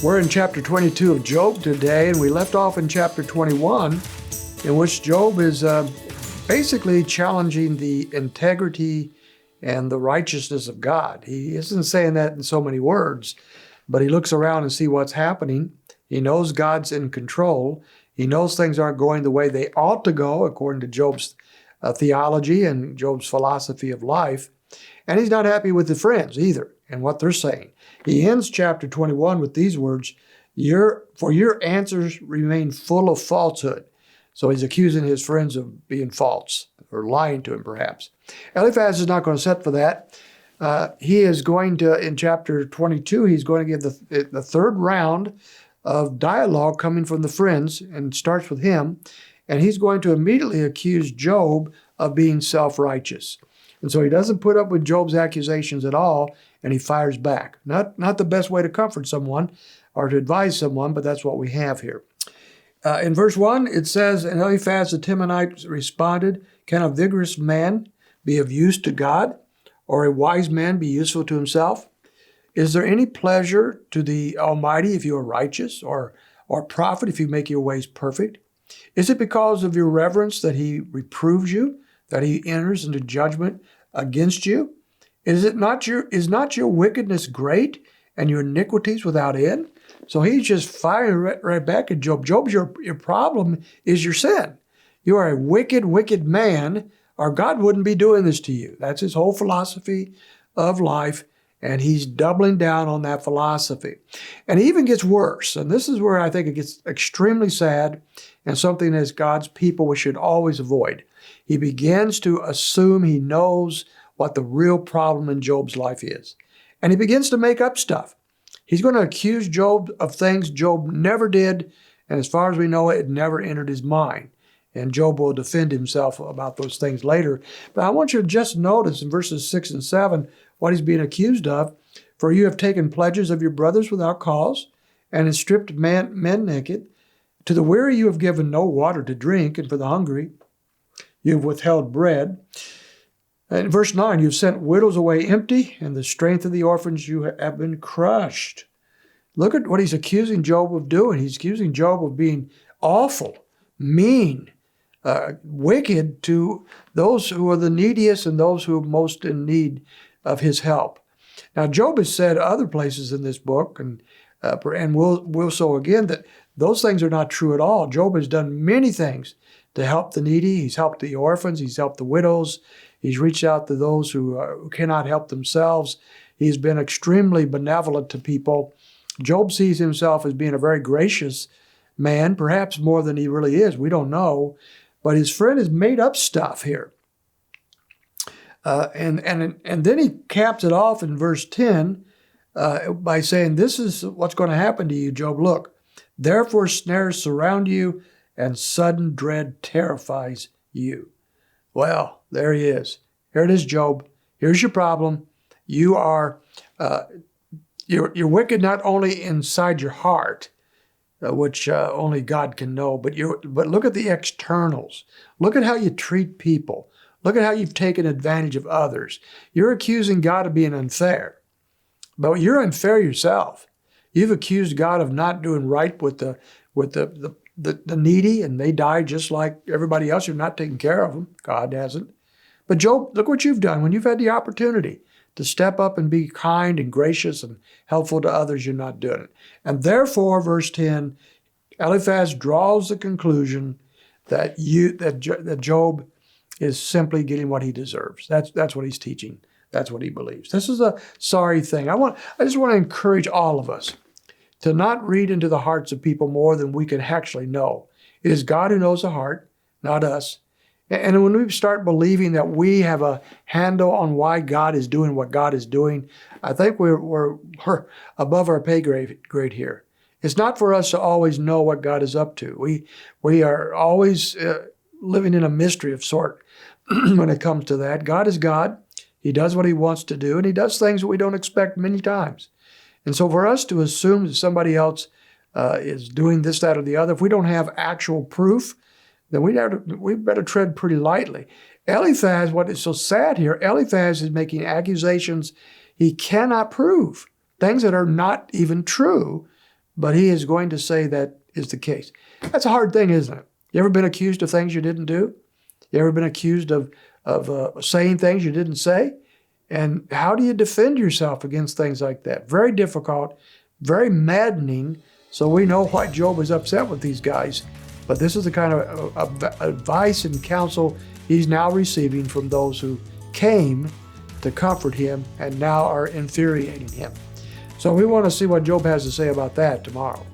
We're in chapter 22 of Job today, and we left off in chapter 21, in which Job is basically challenging the integrity and the righteousness of God. He isn't saying that in so many words, but he looks around and sees what's happening. He knows God's in control. He knows things aren't going the way they ought to go, according to Job's theology and Job's philosophy of life. And he's not happy with the friends either and what they're saying. He ends chapter 21 with these words, "For your answers remain full of falsehood." So he's accusing his friends of being false or lying to him, perhaps. Eliphaz is not going to set for that. He is going to, in chapter 22, he's going to give the third round of dialogue coming from the friends, and starts with him. And he's going to immediately accuse Job of being self-righteous. And so he doesn't put up with Job's accusations at all, and he fires back. Not the best way to comfort someone or to advise someone, but that's what we have here. In verse 1, it says, "And Eliphaz the Temanite responded, 'Can a vigorous man be of use to God, or a wise man be useful to himself? Is there any pleasure to the Almighty if you are righteous, or profit if you make your ways perfect? Is it because of your reverence that he reproves you, that he enters into judgment against you? Is not your wickedness great, and your iniquities without end?'" So he's just firing right back at Job. Job, your problem is your sin. You are a wicked, wicked man, or God wouldn't be doing this to you. That's his whole philosophy of life, and he's doubling down on that philosophy. And it even gets worse, and this is where I think it gets extremely sad, and something as God's people we should always avoid. He begins to assume he knows what the real problem in Job's life is. And he begins to make up stuff. He's going to accuse Job of things Job never did, and as far as we know, it never entered his mind. And Job will defend himself about those things later. But I want you to just notice in verses 6 and 7 what he's being accused of. "For you have taken pledges of your brothers without cause, and have stripped men naked. To the weary you have given no water to drink, and for the hungry you have withheld bread." In verse 9, "You've sent widows away empty, and the strength of the orphans you have been crushed." Look at what he's accusing Job of doing. He's accusing Job of being awful, mean, wicked to those who are the neediest and those who are most in need of his help. Now, Job has said other places in this book, and will so again, that those things are not true at all. Job has done many things to help the needy. He's helped the orphans. He's helped the widows. He's reached out to those who cannot help themselves. He's been extremely benevolent to people. Job sees himself as being a very gracious man, perhaps more than he really is. We don't know. But his friend has made up stuff here. And then he caps it off in verse 10 by saying, "This is what's going to happen to you, Job. Look, therefore snares surround you, and sudden dread terrifies you." Well, there he is. Here it is, Job. Here's your problem. You are you're wicked not only inside your heart, which only God can know, but look at the externals. Look at how you treat people. Look at how you've taken advantage of others. You're accusing God of being unfair, but you're unfair yourself. You've accused God of not doing right with the needy, and they die just like everybody else. You're not taking care of them. God hasn't. But Job, look what you've done when you've had the opportunity to step up and be kind and gracious and helpful to others. You're not doing it. And therefore, verse 10, Eliphaz draws the conclusion that Job is simply getting what he deserves. That's what he's teaching. That's what he believes. This is a sorry thing. I just want to encourage all of us to not read into the hearts of people more than we can actually know. It is God who knows the heart, not us. And when we start believing that we have a handle on why God is doing what God is doing, I think we're above our pay grade here. It's not for us to always know what God is up to. We are always living in a mystery of sort when it comes to that. God is God. He does what he wants to do, and he does things that we don't expect many times. And so for us to assume that somebody else is doing this, that, or the other, if we don't have actual proof, then we better tread pretty lightly. Eliphaz, what is so sad here, Eliphaz is making accusations he cannot prove, things that are not even true, but he is going to say that is the case. That's a hard thing, isn't it? You ever been accused of things you didn't do? You ever been accused of saying things you didn't say? And how do you defend yourself against things like that? Very difficult, very maddening. So we know why Job is upset with these guys. But this is the kind of advice and counsel he's now receiving from those who came to comfort him and now are infuriating him. So we want to see what Job has to say about that tomorrow.